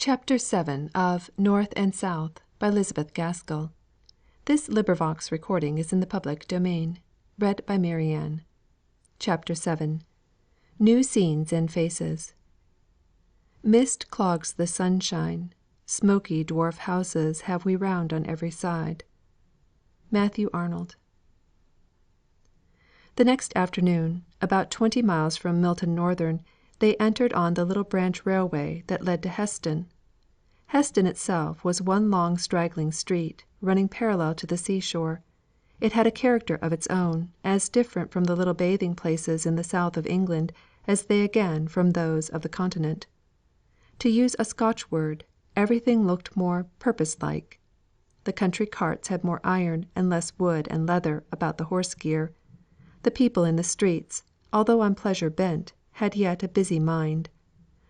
CHAPTER Ch7 of North and South by Elizabeth Gaskell. This recording is in the public domain. CHAPTER Ch7. New Scenes and Faces. Mist clogs the sunshine, smoky dwarf houses have we round on every side. Matthew Arnold. The next afternoon, about 20 miles from Milton Northern, they entered on the little branch railway that led to Heston. Heston itself was one long straggling street, running parallel to the sea shore. It had a character of its own, as different from the little bathing places in the south of England as they again from those of the Continent. To use a Scotch word, everything looked more purpose like. The country carts had more iron and less wood and leather about the horse gear. The people in the streets, although on pleasure bent, had yet a busy mind.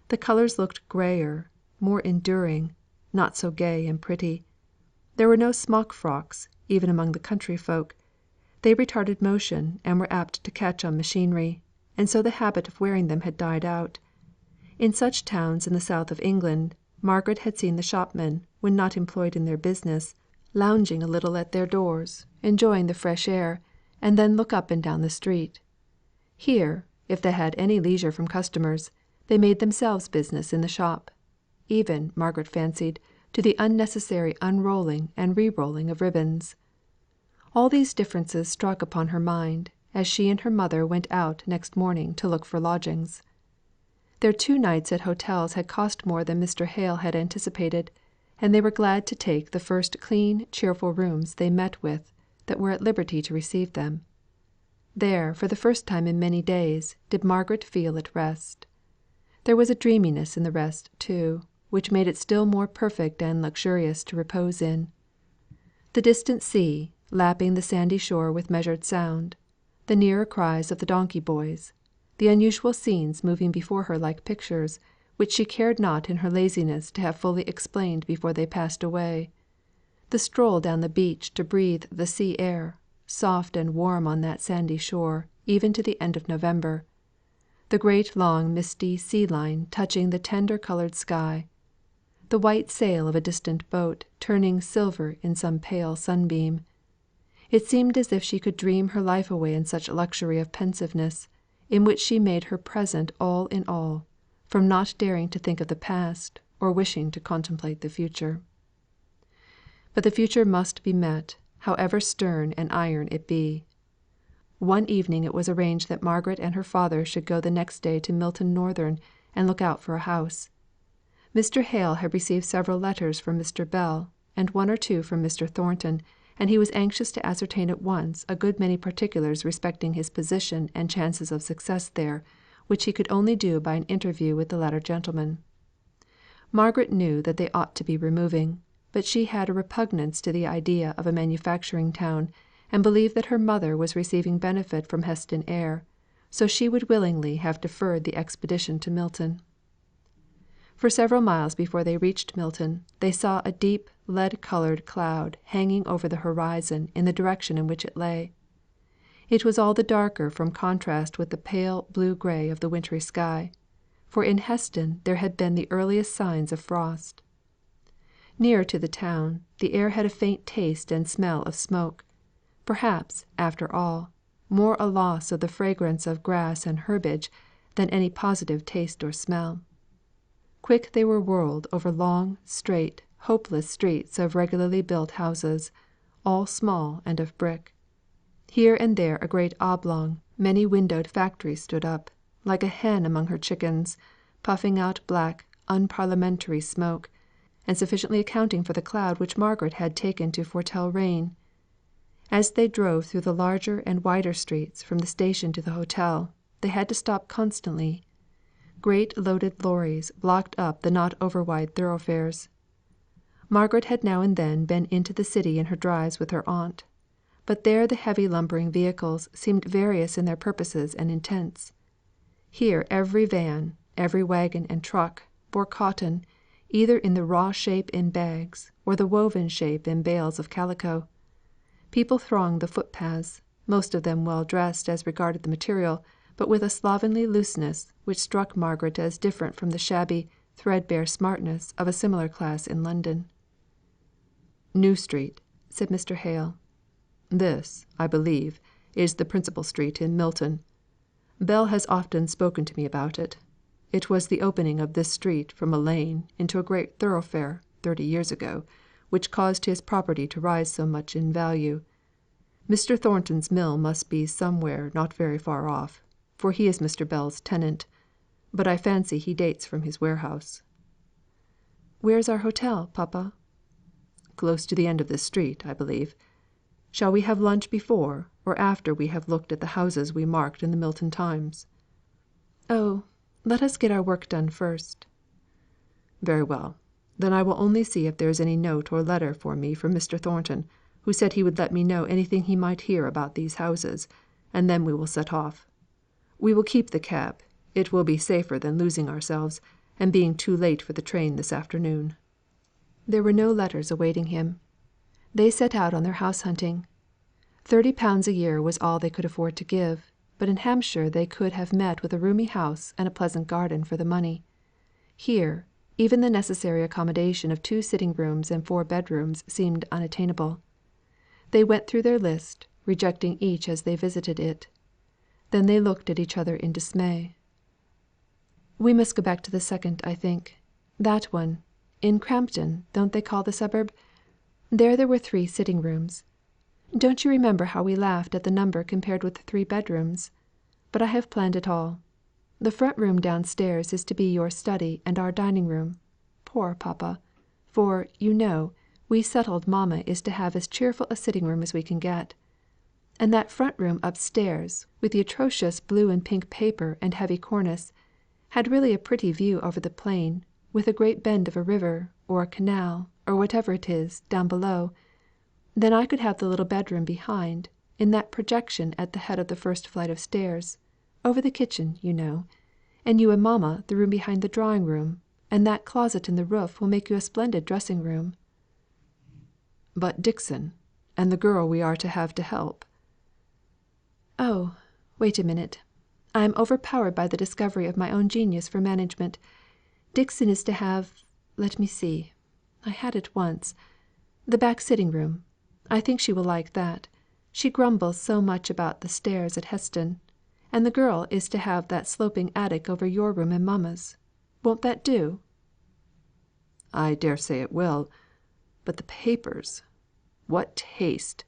The colours looked grayer, more enduring, not so gay and pretty. There were no smock frocks, even among the country folk. They retarded motion, and were apt to catch on machinery, and so the habit of wearing them had died out. In such towns in the south of England, Margaret had seen the shopmen, when not employed in their business, lounging a little at their doors, enjoying the fresh air, and then look up and down the street. Here, if they had any leisure from customers, they made themselves business in the shop; even, Margaret fancied, to the unnecessary unrolling and re rolling of ribbons. All these differences struck upon her mind, as she and her mother went out next morning to look for lodgings. Their 2 nights at hotels had cost more than Mr. Hale had anticipated, and they were glad to take the first clean cheerful rooms they met with that were at liberty to receive them. There, for the first time in many days, did Margaret feel at rest. There was a dreaminess in the rest, too, which made it still more perfect and luxurious to repose in. The distant sea, lapping the sandy shore with measured sound; the nearer cries of the donkey boys; the unusual scenes moving before her like pictures, which she cared not in her laziness to have fully explained before they passed away; the stroll down the beach to breathe the sea air, soft and warm on that sandy shore, even to the end of November; the great long misty sea line touching the tender coloured sky; the white sail of a distant boat turning silver in some pale sunbeam. It seemed as if she could dream her life away in such luxury of pensiveness, in which she made her present all in all, from not daring to think of the past, or wishing to contemplate the future. But the future must be met, however stern and iron it be. One evening it was arranged that Margaret and her father should go the next day to Milton Northern, and look out for a house. Mr. Hale had received several letters from Mr. Bell, and 1 or 2 from Mr. Thornton, and he was anxious to ascertain at once a good many particulars respecting his position and chances of success there, which he could only do by an interview with the latter gentleman. Margaret knew that they ought to be removing, but she had a repugnance to the idea of a manufacturing town, and believed that her mother was receiving benefit from Heston air, so she would willingly have deferred the expedition to Milton. For several miles before they reached Milton, they saw a deep lead coloured cloud hanging over the horizon in the direction in which it lay. It was all the darker from contrast with the pale blue grey of the wintry sky, for in Heston there had been the earliest signs of frost. Nearer to the town, the air had a faint taste and smell of smoke; perhaps, after all, more a loss of the fragrance of grass and herbage than any positive taste or smell. Quick they were whirled over long, straight, hopeless streets of regularly built houses, all small and of brick. Here and there a great oblong, many windowed factory stood up, like a hen among her chickens, puffing out black, unparliamentary smoke, and sufficiently accounting for the cloud which Margaret had taken to foretell rain. As they drove through the larger and wider streets from the station to the hotel, they had to stop constantly. Great loaded lorries blocked up the not over wide thoroughfares. Margaret had now and then been into the city in her drives with her aunt; but there the heavy lumbering vehicles seemed various in their purposes and intents. Here every van, every waggon and truck, bore cotton, either in the raw shape in bags, or the woven shape in bales of calico. People thronged the footpaths, most of them well dressed as regarded the material, but with a slovenly looseness which struck Margaret as different from the shabby, threadbare smartness of a similar class in London. "New Street," said Mr. Hale. "This, I believe, is the principal street in Milton. Bell has often spoken to me about it. It was the opening of this street from a lane into a great thoroughfare 30 years ago, which caused his property to rise so much in value. Mr. Thornton's mill must be somewhere not very far off, for he is Mr. Bell's tenant; but I fancy he dates from his warehouse." "Where's our hotel, papa?" "Close to the end of this street, I believe. Shall we have lunch before or after we have looked at the houses we marked in the Milton Times?" "Oh, let us get our work done first." "Very well. Then I will only see if there is any note or letter for me from Mr. Thornton, who said he would let me know anything he might hear about these houses, and then we will set off. We will keep the cab; it will be safer than losing ourselves, and being too late for the train this afternoon." There were no letters awaiting him. They set out on their house hunting. £30 a year was all they could afford to give, but in Hampshire they could have met with a roomy house and a pleasant garden for the money. Here, even the necessary accommodation of 2 sitting rooms and 4 bedrooms seemed unattainable. They went through their list, rejecting each as they visited it. Then they looked at each other in dismay. "We must go back to the second, I think. That one in Crampton, don't they call the suburb? There were 3 sitting rooms. Don't you remember how we laughed at the number compared with the 3 bedrooms? But I have planned it all. The front room downstairs is to be your study and our dining room. Poor papa! For, you know, we settled mamma is to have as cheerful a sitting room as we can get. And that front room upstairs, with the atrocious blue and pink paper and heavy cornice, had really a pretty view over the plain, with a great bend of a river, or a canal, or whatever it is, down below. Then I could have the little bedroom behind, in that projection at the head of the first flight of stairs, over the kitchen, you know; and you and mamma the room behind the drawing room, and that closet in the roof will make you a splendid dressing room." "But Dixon, and the girl we are to have to help?" "Oh, wait a minute. I am overpowered by the discovery of my own genius for management. Dixon is to have let me see I had it once the back sitting room. I think she will like that. She grumbles so much about the stairs at Heston. And the girl is to have that sloping attic over your room and mamma's. Won't that do?" "I dare say it will. But the papers what taste!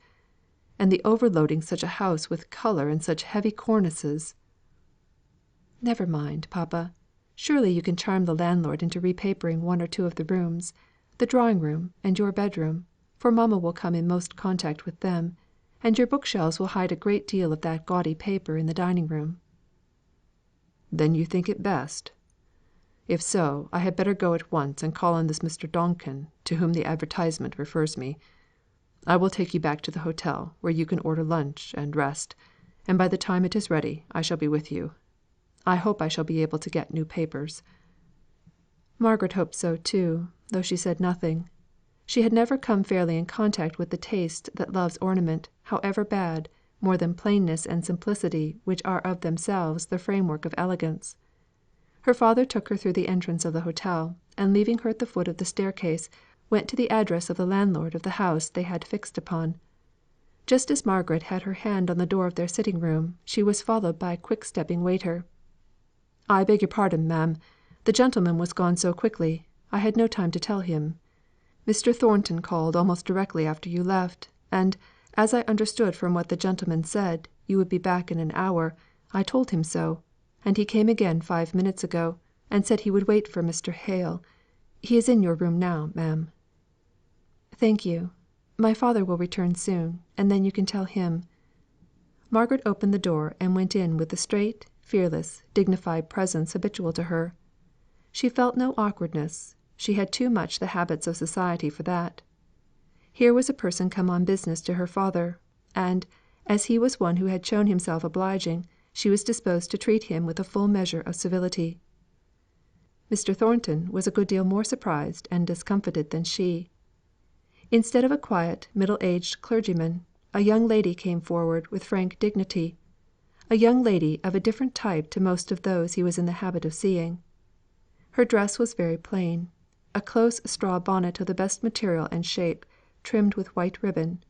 And the overloading such a house with colour and such heavy cornices." "Never mind, papa. Surely you can charm the landlord into repapering 1 or 2 of the rooms the drawing room and your bedroom, for mamma will come in most contact with them; and your bookshelves will hide a great deal of that gaudy paper in the dining room." "Then you think it best? If so, I had better go at once and call on this Mr. Donkin, to whom the advertisement refers me. I will take you back to the hotel, where you can order lunch and rest, and by the time it is ready I shall be with you. I hope I shall be able to get new papers." Margaret hoped so too, though she said nothing. She had never come fairly in contact with the taste that loves ornament, however bad, more than plainness and simplicity which are of themselves the framework of elegance. Her father took her through the entrance of the hotel, and leaving her at the foot of the staircase, went to the address of the landlord of the house they had fixed upon. Just as Margaret had her hand on the door of their sitting room, she was followed by a quick stepping waiter. "I beg your pardon, ma'am. The gentleman was gone so quickly, I had no time to tell him. Mr. Thornton called almost directly after you left, and, as I understood from what the gentleman said, you would be back in an hour, I told him so; and he came again 5 minutes ago, and said he would wait for Mr. Hale. He is in your room now, ma'am." "Thank you. My father will return soon, and then you can tell him." Margaret opened the door and went in with the straight, fearless, dignified presence habitual to her. She felt no awkwardness; she had too much the habits of society for that. Here was a person come on business to her father; and, as he was one who had shown himself obliging, she was disposed to treat him with a full measure of civility. Mr. Thornton was a good deal more surprised and discomfited than she. Instead of a quiet, middle aged clergyman, a young lady came forward with frank dignity a young lady of a different type to most of those he was in the habit of seeing. Her dress was very plain: a close straw bonnet of the best material and shape, trimmed with white ribbon;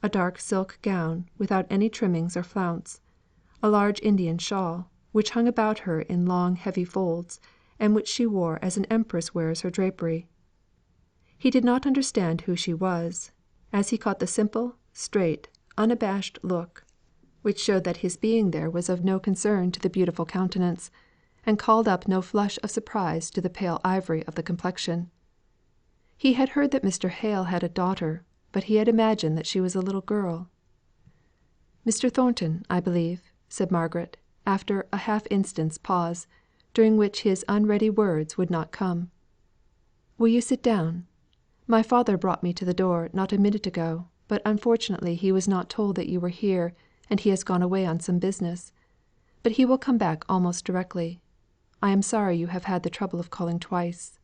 a dark silk gown, without any trimmings or flounce; a large Indian shawl, which hung about her in long heavy folds, and which she wore as an empress wears her drapery. He did not understand who she was, as he caught the simple, straight, unabashed look, which showed that his being there was of no concern to the beautiful countenance, and called up no flush of surprise to the pale ivory of the complexion. He had heard that Mr. Hale had a daughter, but he had imagined that she was a little girl. "Mr. Thornton, I believe," said Margaret, after a half instant's pause, during which his unready words would not come. "Will you sit down? My father brought me to the door not a minute ago, but unfortunately he was not told that you were here, and he has gone away on some business. But he will come back almost directly. I am sorry you have had the trouble of calling twice."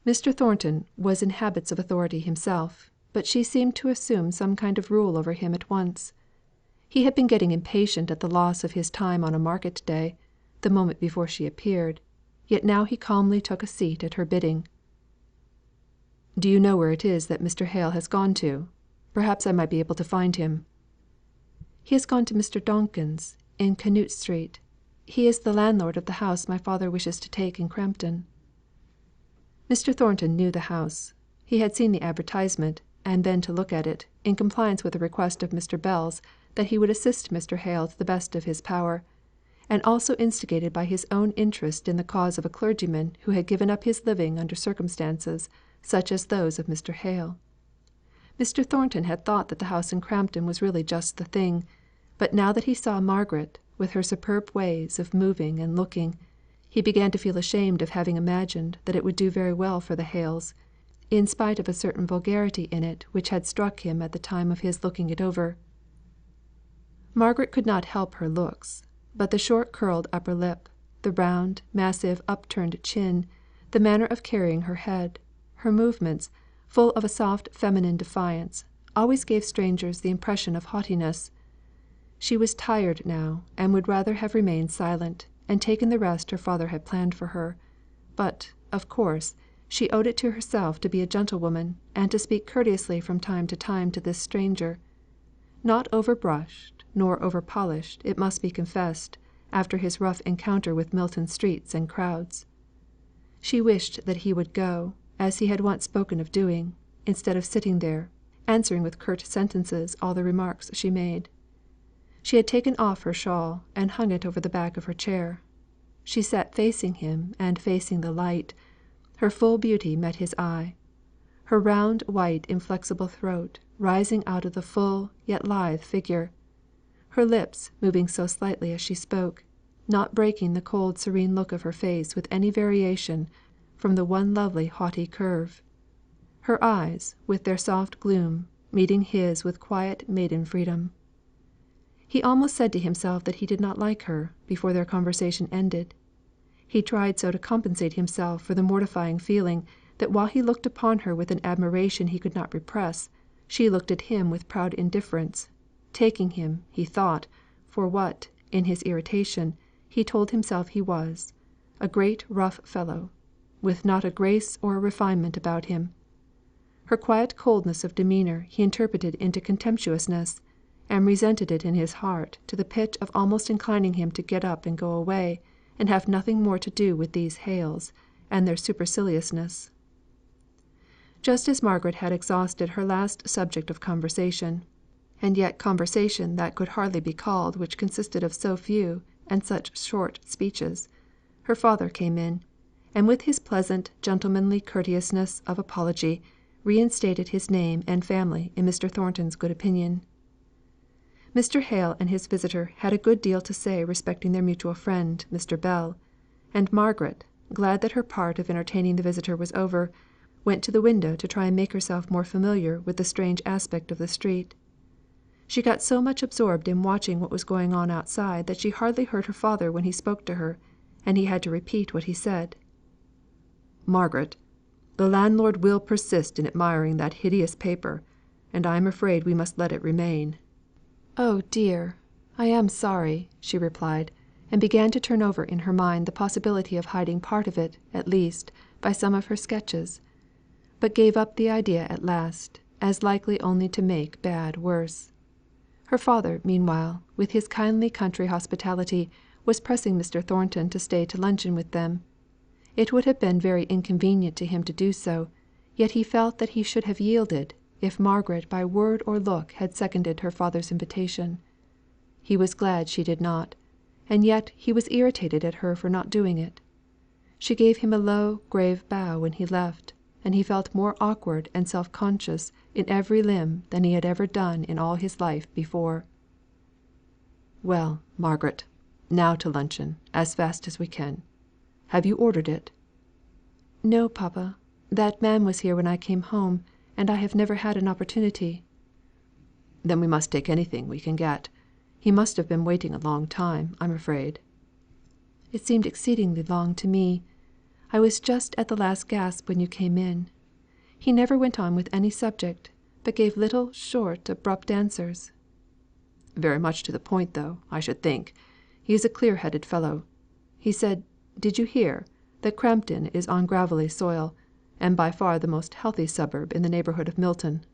Mr. Thornton was in habits of authority himself, but she seemed to assume some kind of rule over him at once. He had been getting impatient at the loss of his time on a market day, the moment before she appeared, yet now he calmly took a seat at her bidding. "Do you know where it is that Mr. Hale has gone to? Perhaps I might be able to find him." "He has gone to Mr. Donkin's, in Canute Street. He is the landlord of the house my father wishes to take in Crampton." Mr. Thornton knew the house. He had seen the advertisement, and been to look at it, in compliance with a request of Mr. Bell's that he would assist Mr. Hale to the best of his power; and also instigated by his own interest in the cause of a clergyman who had given up his living under circumstances such as those of Mr. Hale. Mr. Thornton had thought that the house in Crampton was really just the thing; but now that he saw Margaret, with her superb ways of moving and looking, he began to feel ashamed of having imagined that it would do very well for the Hales, in spite of a certain vulgarity in it which had struck him at the time of his looking it over. Margaret could not help her looks; but the short curled upper lip, the round, massive, upturned chin, the manner of carrying her head, her movements, full of a soft feminine defiance, always gave strangers the impression of haughtiness. She was tired now, and would rather have remained silent, and taken the rest her father had planned for her; but, of course, she owed it to herself to be a gentlewoman, and to speak courteously from time to time to this stranger; not over brushed, nor over polished, it must be confessed, after his rough encounter with Milton streets and crowds. She wished that he would go, as he had once spoken of doing, instead of sitting there, answering with curt sentences all the remarks she made. She had taken off her shawl, and hung it over the back of her chair. She sat facing him, and facing the light. Her full beauty met his eye; her round white inflexible throat rising out of the full, yet lithe figure; her lips moving so slightly as she spoke, not breaking the cold serene look of her face with any variation from the one lovely haughty curve; her eyes, with their soft gloom, meeting his with quiet maiden freedom. He almost said to himself that he did not like her, before their conversation ended. He tried so to compensate himself for the mortifying feeling, that while he looked upon her with an admiration he could not repress, she looked at him with proud indifference, taking him, he thought, for what, in his irritation, he told himself he was, a great rough fellow, with not a grace or a refinement about him. Her quiet coldness of demeanour he interpreted into contemptuousness, and resented it in his heart to the pitch of almost inclining him to get up and go away, and have nothing more to do with these Hales, and their superciliousness. Just as Margaret had exhausted her last subject of conversation, and yet conversation that could hardly be called which consisted of so few and such short speeches, her father came in, and with his pleasant gentlemanly courteousness of apology, reinstated his name and family in Mr. Thornton's good opinion. Mr. Hale and his visitor had a good deal to say respecting their mutual friend, Mr. Bell; and Margaret, glad that her part of entertaining the visitor was over, went to the window to try and make herself more familiar with the strange aspect of the street. She got so much absorbed in watching what was going on outside that she hardly heard her father when he spoke to her, and he had to repeat what he said. "Margaret, the landlord will persist in admiring that hideous paper, and I am afraid we must let it remain." "Oh dear! I am sorry," she replied, and began to turn over in her mind the possibility of hiding part of it, at least, by some of her sketches; but gave up the idea at last, as likely only to make bad worse. Her father, meanwhile, with his kindly country hospitality, was pressing Mr. Thornton to stay to luncheon with them. It would have been very inconvenient to him to do so, yet he felt that he should have yielded, if Margaret by word or look had seconded her father's invitation. He was glad she did not, and yet he was irritated at her for not doing it. She gave him a low grave bow when he left, and he felt more awkward and self conscious in every limb than he had ever done in all his life before. "Well, Margaret, now to luncheon, as fast as we can. Have you ordered it?" "No, papa. That man was here when I came home, and I have never had an opportunity." "Then we must take anything we can get. He must have been waiting a long time, I'm afraid." "It seemed exceedingly long to me. I was just at the last gasp when you came in. He never went on with any subject, but gave little short abrupt answers." "Very much to the point though, I should think. He is a clear headed fellow. He said, did you hear, that Crampton is on gravelly soil, and by far the most healthy suburb in the neighbourhood of Milton."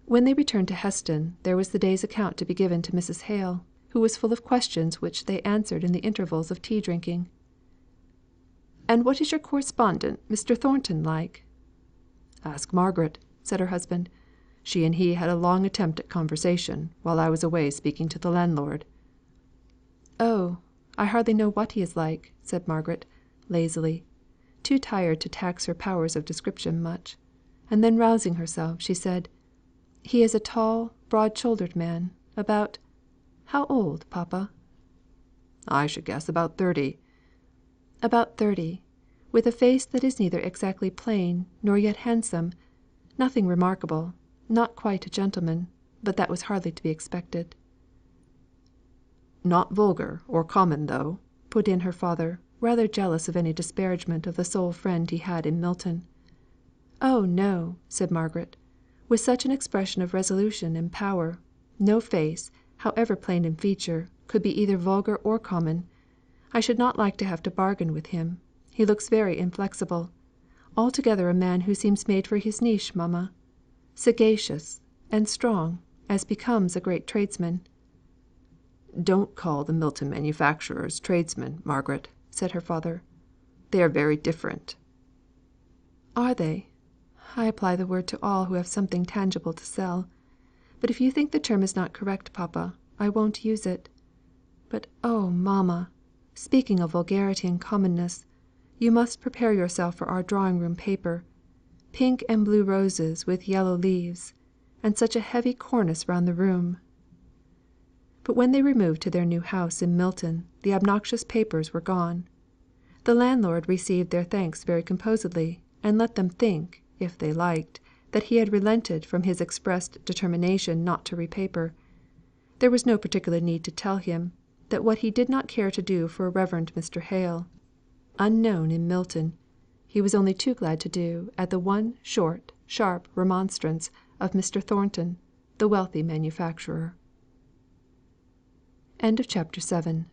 When they returned to Heston, there was the day's account to be given to Mrs. Hale, who was full of questions which they answered in the intervals of tea drinking. "And what is your correspondent, Mr. Thornton, like?" "Ask Margaret," said her husband. "She and he had a long attempt at conversation, while I was away speaking to the landlord." "Oh, I hardly know what he is like," said Margaret, lazily, too tired to tax her powers of description much; and then rousing herself, she said, "He is a tall, broad shouldered man, about how old, papa?" "I should guess about 30." "About 30, with a face that is neither exactly plain, nor yet handsome; nothing remarkable; not quite a gentleman; but that was hardly to be expected." "Not vulgar or common though," put in her father, rather jealous of any disparagement of the sole friend he had in Milton. "Oh, no!" said Margaret, with such an expression of resolution and power, no face, however plain in feature, could be either vulgar or common. I should not like to have to bargain with him. He looks very inflexible. Altogether a man who seems made for his niche, mamma. Sagacious, and strong, as becomes a great tradesman." "Don't call the Milton manufacturers tradesmen, Margaret," said her father. "They are very different." "Are they? I apply the word to all who have something tangible to sell. But if you think the term is not correct, papa, I won't use it. But oh, mamma! speaking of vulgarity and commonness, you must prepare yourself for our drawing room paper. Pink and blue roses with yellow leaves, and such a heavy cornice round the room." But when they removed to their new house in Milton, the obnoxious papers were gone. The landlord received their thanks very composedly, and let them think, if they liked, that he had relented from his expressed determination not to repaper. There was no particular need to tell him, that what he did not care to do for a Reverend Mr. Hale, unknown in Milton, he was only too glad to do at the one short, sharp remonstrance of Mr. Thornton, the wealthy manufacturer. CHAPTER 8.